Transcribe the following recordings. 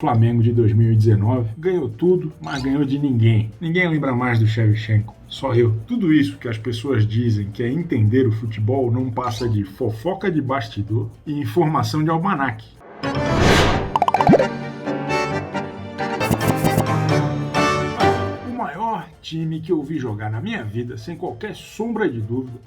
Flamengo de 2019 ganhou tudo, mas ganhou de ninguém. Ninguém lembra mais do Shevchenko, só eu. Tudo isso que as pessoas dizem que é entender o futebol não passa de fofoca de bastidor e informação de almanaque. O maior time que eu vi jogar na minha vida, sem qualquer sombra de dúvida,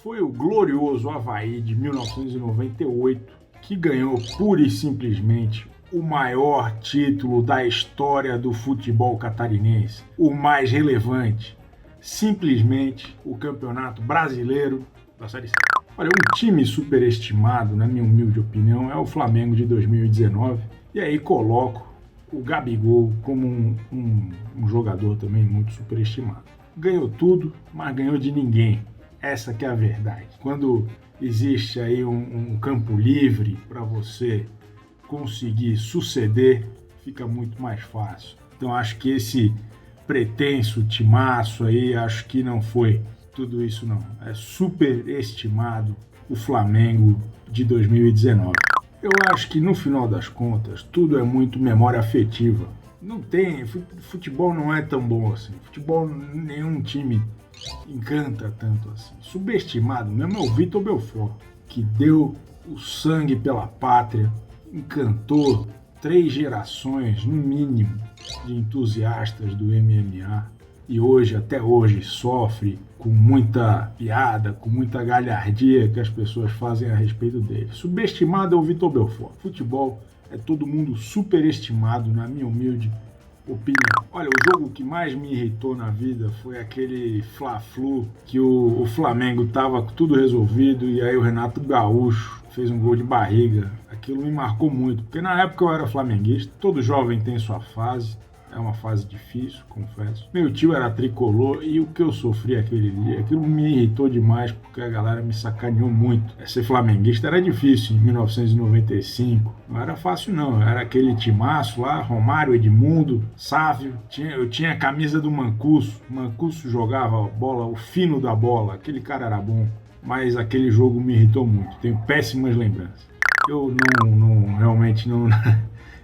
foi o glorioso Avaí de 1998, que ganhou pura e simplesmente o maior título da história do futebol catarinense, o mais relevante, simplesmente o Campeonato Brasileiro da Série C. Olha, um time superestimado, na minha humilde opinião, é o Flamengo de 2019, e aí coloco o Gabigol como um jogador também muito superestimado. Ganhou tudo, mas ganhou de ninguém. Essa que é a verdade. Quando existe aí um campo livre para você conseguir suceder, fica muito mais fácil. Então acho que esse pretenso timaço aí, acho que não foi tudo isso não. É superestimado o Flamengo de 2019. Eu acho que no final das contas, tudo é muito memória afetiva. Não tem, futebol não é tão bom assim. Futebol, nenhum time encanta tanto assim. Subestimado mesmo é o Vitor Belfort, que deu o sangue pela pátria, encantou 3 gerações, no mínimo, de entusiastas do MMA e hoje, até hoje, sofre com muita piada, com muita galhardia que as pessoas fazem a respeito dele. Subestimado é o Vitor Belfort. Futebol é todo mundo superestimado, na minha humilde opinião. Olha, o jogo que mais me irritou na vida foi aquele Fla-Flu que o Flamengo tava com tudo resolvido e aí o Renato Gaúcho fez um gol de barriga. Aquilo me marcou muito, porque na época eu era flamenguista, todo jovem tem sua fase, é uma fase difícil, confesso. Meu tio era tricolor e o que eu sofri aquele dia, aquilo me irritou demais, porque a galera me sacaneou muito. Ser flamenguista era difícil em 1995, não era fácil não, era aquele timaço lá, Romário, Edmundo, Sávio, eu tinha a camisa do Mancuso, jogava a bola, o fino da bola, aquele cara era bom, mas aquele jogo me irritou muito, tenho péssimas lembranças. Eu realmente não...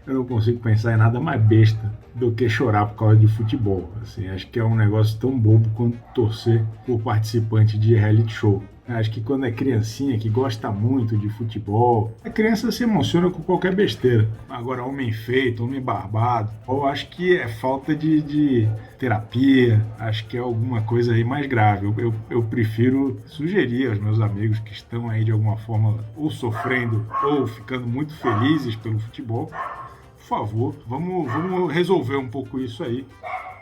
Eu não consigo pensar em nada mais besta do que chorar por causa de futebol. Assim, acho que é um negócio tão bobo quanto torcer por participante de reality show. Acho que quando é criancinha que gosta muito de futebol, a criança se emociona com qualquer besteira. Agora, homem feito, homem barbado, eu acho que é falta de terapia, acho que é alguma coisa aí mais grave. Eu prefiro sugerir aos meus amigos que estão aí de alguma forma ou sofrendo ou ficando muito felizes pelo futebol, por favor, vamos resolver um pouco isso aí,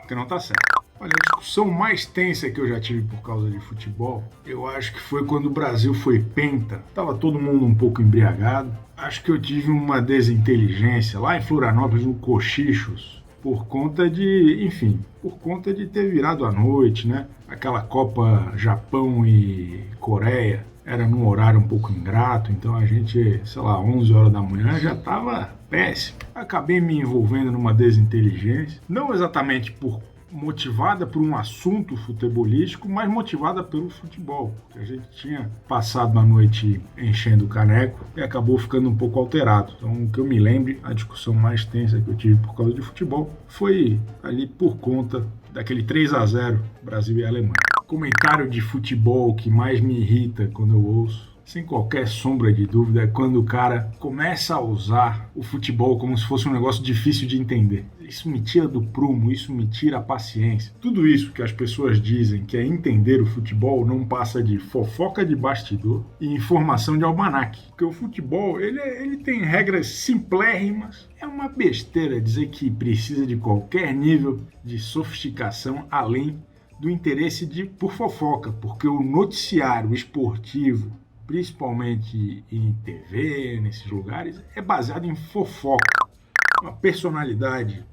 que não tá certo. Olha, a discussão mais tensa que eu já tive por causa de futebol, eu acho que foi quando o Brasil foi penta. Tava todo mundo um pouco embriagado. Acho que eu tive uma desinteligência lá em Florianópolis, no Cochichos, por conta de ter virado à noite, né? Aquela Copa Japão e Coreia era num horário um pouco ingrato, então a gente, 11 horas da manhã já estava péssimo. Acabei me envolvendo numa desinteligência, não exatamente motivada por um assunto futebolístico, mas motivada pelo futebol, porque a gente tinha passado a noite enchendo o caneco e acabou ficando um pouco alterado. Então, o que eu me lembre, a discussão mais tensa que eu tive por causa de futebol foi ali por conta daquele 3-0 Brasil e Alemanha. Comentário de futebol que mais me irrita quando eu ouço, sem qualquer sombra de dúvida, é quando o cara começa a usar o futebol como se fosse um negócio difícil de entender. Isso me tira do prumo, isso me tira a paciência. Tudo isso que as pessoas dizem que é entender o futebol não passa de fofoca de bastidor e informação de almanaque. Porque o futebol, ele tem regras simplérrimas. É uma besteira dizer que precisa de qualquer nível de sofisticação além do interesse por fofoca, porque o noticiário esportivo, principalmente em TV, nesses lugares, é baseado em fofoca. Uma personalidade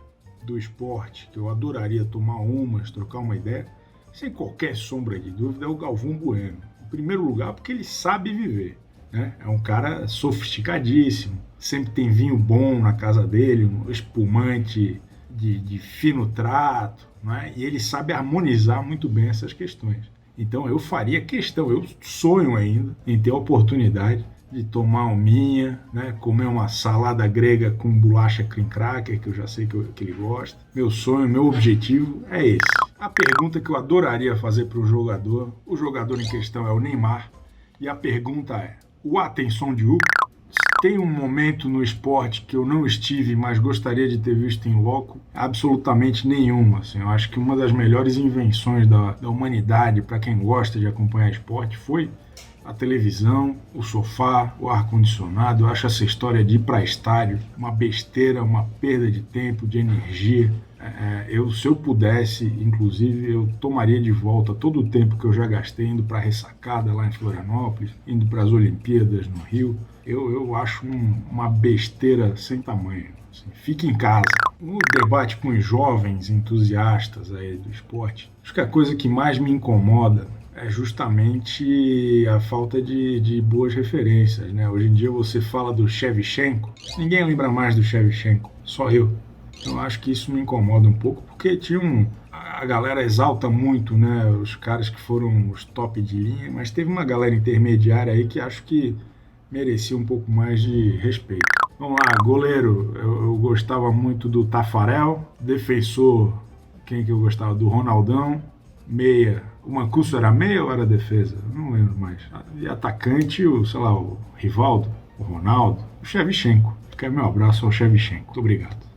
do esporte que eu adoraria tomar umas, trocar uma ideia, sem qualquer sombra de dúvida, é o Galvão Bueno. Em primeiro lugar, porque ele sabe viver, né? É um cara sofisticadíssimo, sempre tem vinho bom na casa dele, um espumante de fino trato, né? E ele sabe harmonizar muito bem essas questões. Então eu faria questão, eu sonho ainda em ter a oportunidade de tomar um minha, né? Comer uma salada grega com bolacha cream cracker, que eu já sei que ele gosta. Meu sonho, meu objetivo é esse. A pergunta que eu adoraria fazer para o jogador em questão é o Neymar, e a pergunta é: o Atenção de Hugo? Tem um momento no esporte que eu não estive, mas gostaria de ter visto em loco? Absolutamente nenhuma. Assim, eu acho que uma das melhores invenções da humanidade para quem gosta de acompanhar esporte foi a televisão, o sofá, o ar-condicionado. Eu acho essa história de ir para estádio uma besteira, uma perda de tempo, de energia. Se eu pudesse, inclusive, eu tomaria de volta todo o tempo que eu já gastei indo para a ressacada lá em Florianópolis, indo para as Olimpíadas no Rio. Eu acho uma besteira sem tamanho. Assim, fique em casa. No debate com os jovens entusiastas aí do esporte, acho que a coisa que mais me incomoda é justamente a falta de boas referências, né? Hoje em dia você fala do Shevchenko, ninguém lembra mais do Shevchenko, só eu. Eu acho que isso me incomoda um pouco, porque a galera exalta muito, né, os caras que foram os top de linha, mas teve uma galera intermediária aí que acho que merecia um pouco mais de respeito. Vamos lá, goleiro, eu gostava muito do Tafarel, defensor, quem que eu gostava? Do Ronaldão, meia, o Mancuso era meia ou era defesa? Não lembro mais. E atacante, o Rivaldo, o Ronaldo, o Shevchenko. Fica meu abraço ao Shevchenko. Muito obrigado.